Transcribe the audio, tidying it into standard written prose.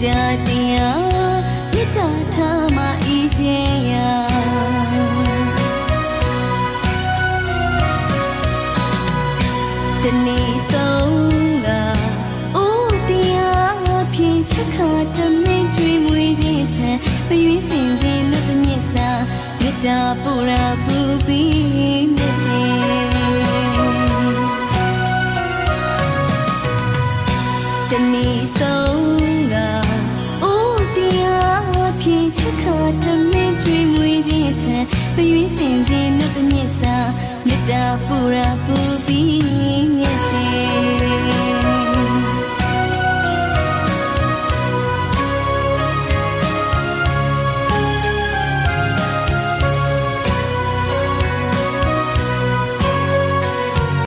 တာတရားမေတ္တာထားမှအေးချမ်းရာတနေ့သုံးကအိုးတရားဖြင့်ချက်ခါတမင်းကျွေးမွေးခြင်းထံပရွေးစင်စင်လို့တညစ်စာမေတ္တာပူရာပူပြီးမြတ်တယ်တနေ့သုံးကအိုးတရားဖြင့်ချက်ခါတမင်းကျွေးမွေးခြင်းထံပရွေးစင်စင်လို့တညစ်စာမေတ္တာပူရာပူ